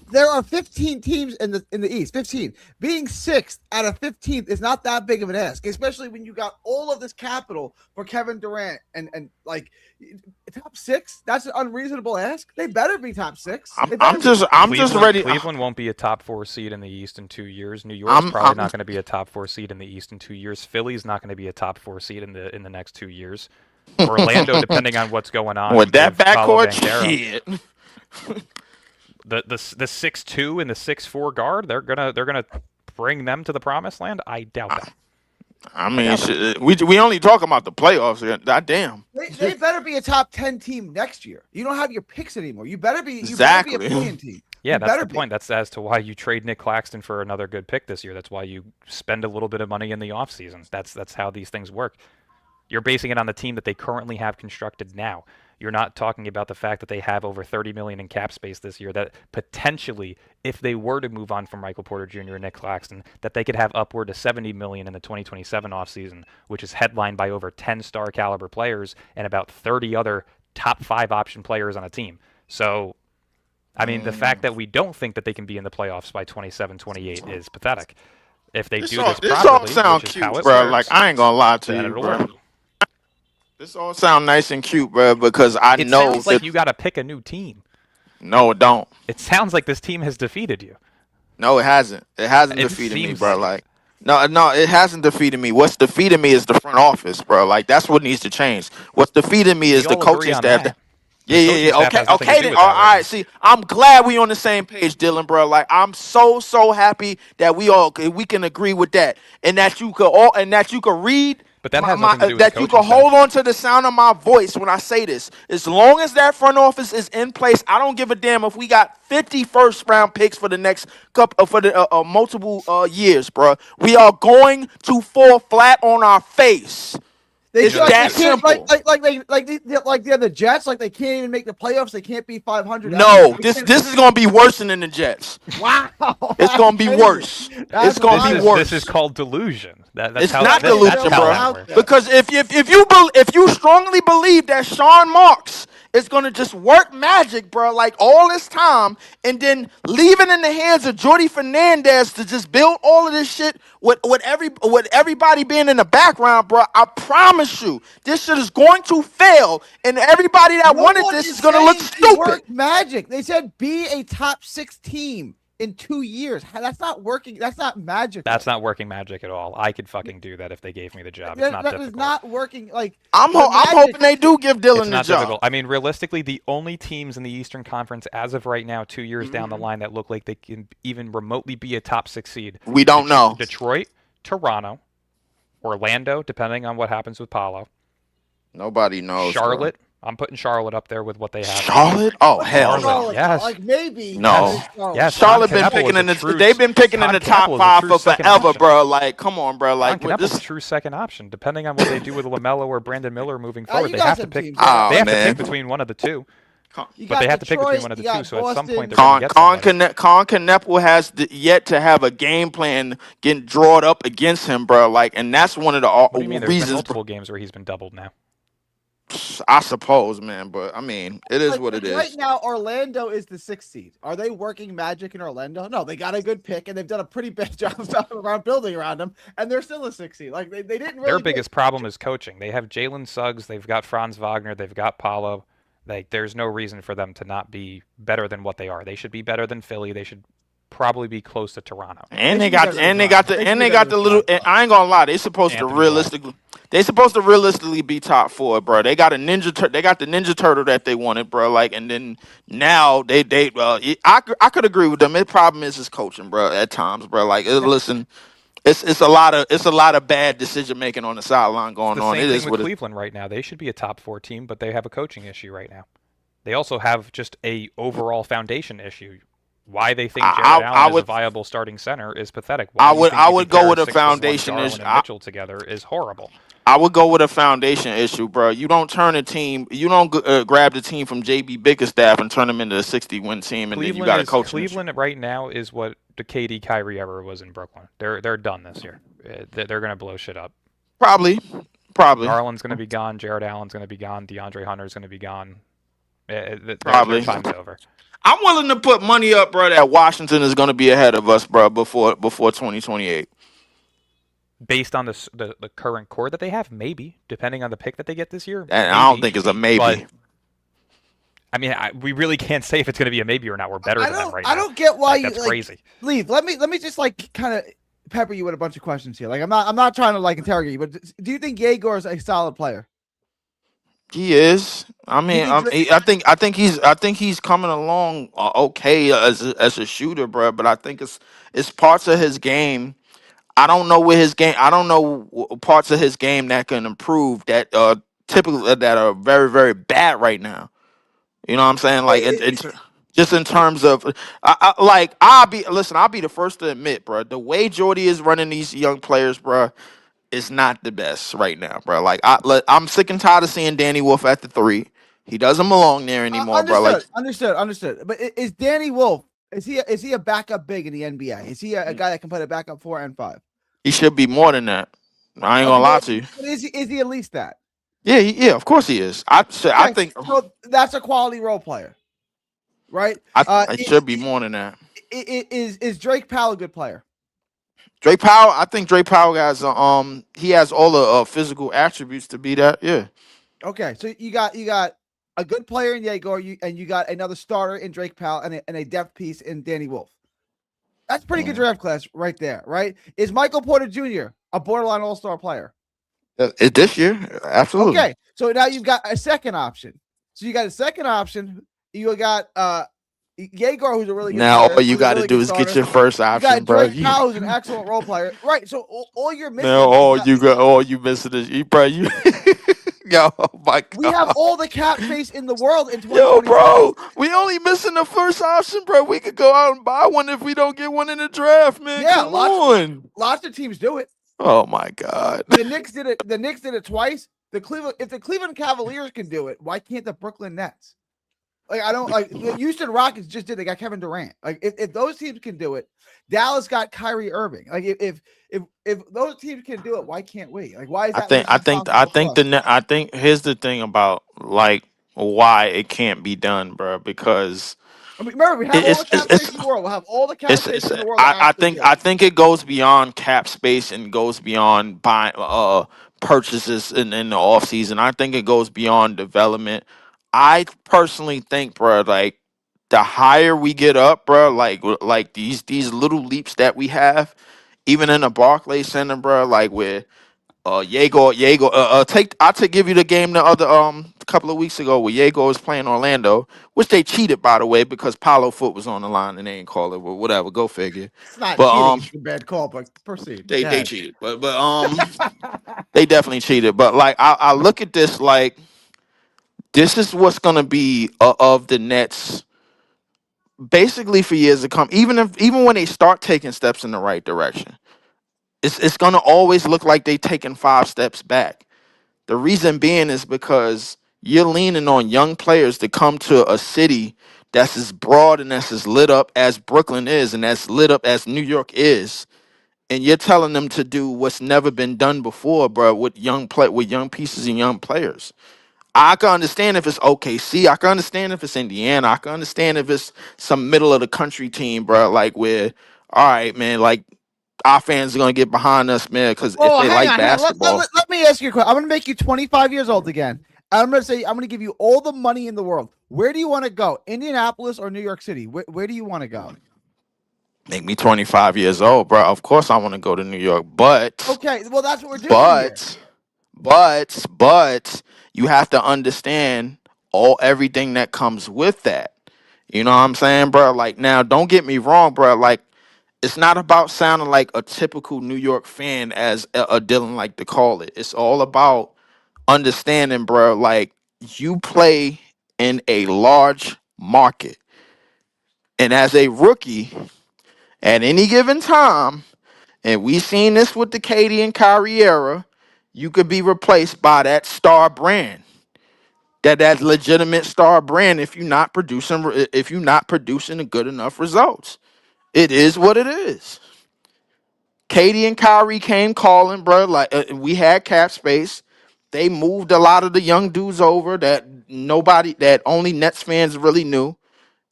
There are 15 teams in the East. 15. Being 6th out of 15th is not that big of an ask, especially when you got all of this capital for Kevin Durant and like top 6. That's an unreasonable ask. They better be top 6. I'm just ready. Cleveland won't be a top 4 seed in the East in 2 years. New York's probably not going to be a top 4 seed in the East in 2 years. Philly's not going to be a top 4 seed in the next 2 years. Orlando, depending on what's going on with that Paulo backcourt Banchero. shit. The 6'2" and the 6'4" guard, they're gonna bring them to the promised land. I doubt that. I mean, shit, we only talking about the playoffs here. God damn. They better be a top 10 team next year. You don't have your picks anymore. You better be. You Exactly. better be a playing team. Yeah, that's better the point. That's as to why you trade Nick Claxton for another good pick this year. That's why you spend a little bit of money in the offseason. That's how these things work. You're basing it on the team that they currently have constructed now. You're not talking about the fact that they have over $30 million in cap space this year that potentially, if they were to move on from Michael Porter Jr. and Nick Claxton, that they could have upward to $70 million in the 2027 offseason, which is headlined by over 10 star caliber players and about 30 other top 5 option players on a team. So, I mean, the fact that we don't think that they can be in the playoffs by 27, 28 is pathetic. If they do this this properly, all sound which is cute, how it bro. works, Like I ain't gonna lie to then you, it'll bro. work. This all sound nice and cute, bro. Because I It know sounds like that you got to pick a new team. no, it don't. It sounds like this team has defeated you. No, it hasn't. It hasn't It defeated me, seems bro. like Like no, it hasn't defeated me. What's defeated me is the front office, bro. Like that's what needs to change. What's defeated me is We the all agree coaching on staff. that. Yeah, The coaching staff Okay, has nothing to okay. do Then. with All that right right. now. See, I'm glad we on the same page, Dylan, bro. Like I'm so happy that we can agree with that, and that you could read. But that has nothing to do with that the you coaching can hold staff. on to the sound of my voice when I say this. As long as that front office is in place, I don't give a damn if we got 50 first round picks for the next couple for the multiple years, bro. We are going to fall flat on our face. It's just, that they can't, simple. like they're the Jets. Like they can't even make the playoffs. They can't be 500. No, this is gonna be worse than the Jets. Wow. It's gonna be worse. It's gonna be worse. This is called delusion. That's It's how, not that's delusion, how bro. that works. Because if you strongly believe that Sean Marks is gonna just work magic, bro, like all this time, and then leave it in the hands of Jordy Fernandez to just build all of this shit with everybody being in the background, bro, I promise you, this shit is going to fail, and everybody that wanted this is gonna look stupid. Work magic. They said be a top 6 team in 2 years. That's not working. That's not magic. That's not working magic at all. I could fucking do that if they gave me the job. It's not that difficult. is not working. Like I'm hoping they do give Dylan It's the not job. difficult. I mean, realistically, the only teams in the Eastern Conference as of right now, 2 years down the line, that look like they can even remotely be a top 6 seed. We don't know. Detroit, Toronto, Orlando, depending on what happens with Paulo. Nobody knows. Charlotte. I'm putting Charlotte up there with what they have. Charlotte? Oh hell no. Charlotte. Yes. Like maybe. No. Yes. Charlotte Tom been Knappel picking is in a the true- they've been picking in Tom the top Knappel is a 5 true for second forever, option. bro. Like, come on, bro. Like, Tom Knappel's this a true second option, depending on what they do with LaMelo or Brandon Miller moving forward. you They guys have to have pick. teams. Oh, They have to man. pick between one of the two. You But got they have to pick Detroit, between one of the you two. got So at some point, they're Boston. going to get somebody. Con Knappel has yet to have a game plan getting drawn up against him, bro. Like, and that's one of the What do you mean? There's been reasons. multiple games where he's been doubled now. I suppose, man. But I mean, it is Like, what it is. Right now, Orlando is the 6th seed. Are they working magic in Orlando? No, they got a good pick, and they've done a pretty bad job around building around them, and they're still a 6th seed. Like they didn't really. Their biggest problem is coaching. They have Jalen Suggs. They've got Franz Wagner. They've got Paulo. Like, there's no reason for them to not be better than what they are. They should be better than Philly. They should probably be close to Toronto. And They they should got be and they better got than the Toronto. and They they should got be the better little. than Toronto. I ain't gonna lie. They supposed to Anthony realistically. They supposed to realistically be top 4, bro. They got they got the Ninja Turtle that they wanted, bro. Like, and then now I could agree with them. The problem is coaching, bro. At times, bro. Like, listen, it's a lot of bad decision making on the sideline going The on. same It thing is with what it. Cleveland right now. They should be a top 4 team, but they have a coaching issue right now. They also have just a overall foundation issue. Why they think Jared Allen is a viable starting center is pathetic. Why I would go with a 6'1" foundation Garland issue. and Mitchell together is horrible. I would go with a foundation issue, bro. You don't turn a team. You don't grab the team from JB Bickerstaff and turn them into a 60-win team, and then you got a coach. Cleveland right now is what the KD Kyrie era was in Brooklyn. They're done this year. They're going to blow shit up. Probably. Garland's going to be gone. Jared Allen's going to be gone. DeAndre Hunter's going to be gone. Probably. Their time's over. I'm willing to put money up, bro, that Washington is going to be ahead of us, bro, before 2028. Based on the current core that they have, maybe, depending on the pick that they get this year. And I don't think it's a maybe. But, I mean, we really can't say if it's going to be a maybe or not. We're better than them right now. I don't get why That's you crazy. Leave. Let me just like kind of pepper you with a bunch of questions here. Like I'm not trying to like interrogate you, but do you think Yegor is a solid player? He is. I mean, I think he's coming along okay as a shooter, bro. But I think it's parts of his game. I don't know parts of his game that can improve that typically that are very, very bad right now. You know what I'm saying? Like Just in terms of, I'll be the first to admit, bro. The way Jordy is running these young players, bro, is not the best right now, bro. Like I'm sick and tired of seeing Danny Wolf at the 3. He doesn't belong there anymore, bro. Like Understood. But is Danny Wolf? Is he a backup big in the NBA? Is he a guy that can play a backup 4 and 5? he should be more than that. I ain't gonna lie to you. But is he at least that? Yeah, yeah, of course he is. I Okay, think so that's a quality role player, right? I should be more than that. Is Drake Powell a good player? Drake Powell, I think Drake Powell has he has all the physical attributes to be that. Yeah. Okay, so you got a good player in Yegor, and you got another starter in Drake Powell and a depth piece in Danny Wolf. That's pretty good draft class right there, right? Is Michael Porter Jr. a borderline all-star player? This year, absolutely. Okay, so now you've got a second option. So you got a second option. You got Yegor, who's a really good now player, all you got to really do is starter. get your first You option, got bro. Drake Powell, who's an excellent role player, right? So all you're missing. Now all you missing is bro. You, yo, oh my God. We have all the cap space in the world in 2027. Yo, bro, we only missing the first option, bro. We could go out and buy one if we don't get one in the draft, man. Yeah, Come on. Lots of teams do it. Oh my God. The Knicks did it. The Knicks did it twice. If the Cleveland Cavaliers can do it, why can't the Brooklyn Nets? Like I don't like the Houston Rockets just did. They got Kevin Durant. Like if those teams can do it, Dallas got Kyrie Irving. Like if those teams can do it, why can't we? Like why is that? I think here's the thing about like why it can't be done, bro. Because I mean, remember, we have all the cap space in the world. We'll have all the cap space in the world. I think it goes beyond cap space and goes beyond buying purchases in the off season. I think it goes beyond development. I personally think, bro, like the higher we get up, bro, like these little leaps that we have, even in the Barclays Center, bro, like where Yegor, I'll give you the game the other couple of weeks ago where Yegor was playing Orlando, which they cheated by the way because Paulo Foot was on the line and they ain't call it, but whatever, go figure. It's not But cheating, it's a bad call, but proceed. they cheated, but they definitely cheated. But like I look at this like this is what's gonna be of the Nets basically for years to come. Even when they start taking steps in the right direction, it's gonna always look like they taking 5 steps back. The reason being is because you're leaning on young players to come to a city that's as broad and that's as lit up as Brooklyn is and as lit up as New York is. And you're telling them to do what's never been done before, bro, with young pieces and young players. I can understand if it's OKC. I can understand if it's Indiana. I can understand if it's some middle of the country team, bro. Like where, all right, man, like our fans are gonna get behind us, man, because if they like basketball. Let me ask you a question. I'm gonna make you 25 years old again. I'm gonna give you all the money in the world. Where do you want to go? Indianapolis or New York City? Where do you want to go? Make me 25 years old, bro. Of course I want to go to New York, but okay, well that's what we're doing. But you have to understand everything that comes with that. You know what I'm saying, bro? Like now, don't get me wrong, bro. Like it's not about sounding like a typical New York fan, as a Dylan like to call it. It's all about understanding, bro. Like you play in a large market, and as a rookie, at any given time, and we seen this with the KD and Kyrie era, you could be replaced by that star brand. That legitimate star brand if you're not producing a good enough results. It is what it is. Katie and Kyrie came calling, bro. Like we had cap space. They moved a lot of the young dudes over that only Nets fans really knew,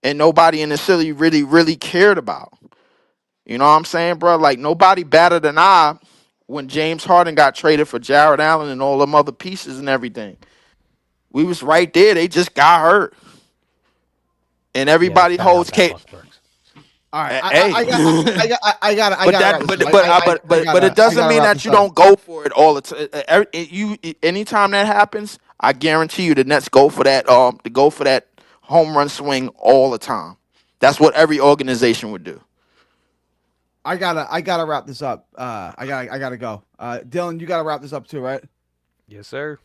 and nobody in the city really cared about. You know what I'm saying, bro? Like nobody batted an eye when James Harden got traded for Jared Allen and all them other pieces and everything. We was right there. They just got hurt, and everybody holds Kate. All right, I got. But it doesn't mean that you don't go for it all the time. Anytime that happens, I guarantee you the Nets go for that. To go for that home run swing all the time. That's what every organization would do. I gotta wrap this up. I gotta go. Dylan, you gotta wrap this up too, right? Yes, sir.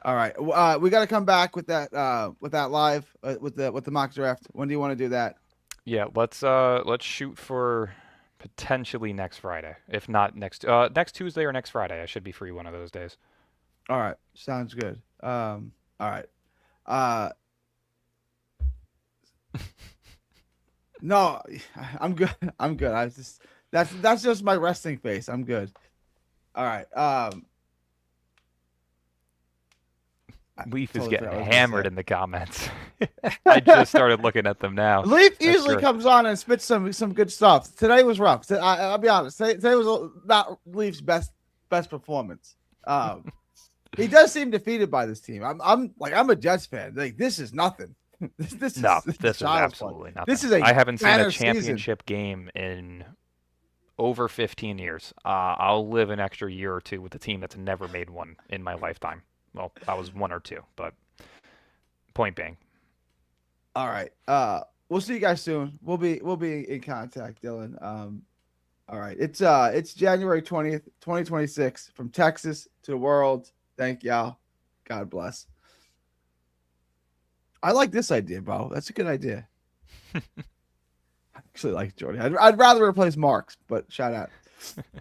All right. We got to come back with that live with the mock draft. When do you want to do that? Yeah, let's shoot for potentially next Friday. If not next Tuesday or next Friday. I should be free one of those days. All right. Sounds good. All right. No, I'm good. I'm good. That's just my resting face. I'm good. All right. Leaf is totally getting forgot what I was gonna hammered say. in the comments. I just started looking at them now. Leaf That's usually great. comes on and spits some good stuff. Today was rough. I'll be honest. Today was not Leaf's best performance. He does seem defeated by this team. I'm a Jets fan. Like, this is nothing. This is No, this is child's play. absolutely nothing. This is a I haven't seen banner a season. championship game in over 15 years. I'll live an extra year or two with a team that's never made one in my lifetime. Well, I was one or two, but point being. All right. We'll see you guys soon. We'll be in contact, Dylan. All right. It's January 20th, 2026, from Texas to the world. Thank y'all. God bless. I like this idea, bro. That's a good idea. I actually like Jordy. I'd rather replace Marks, but shout out.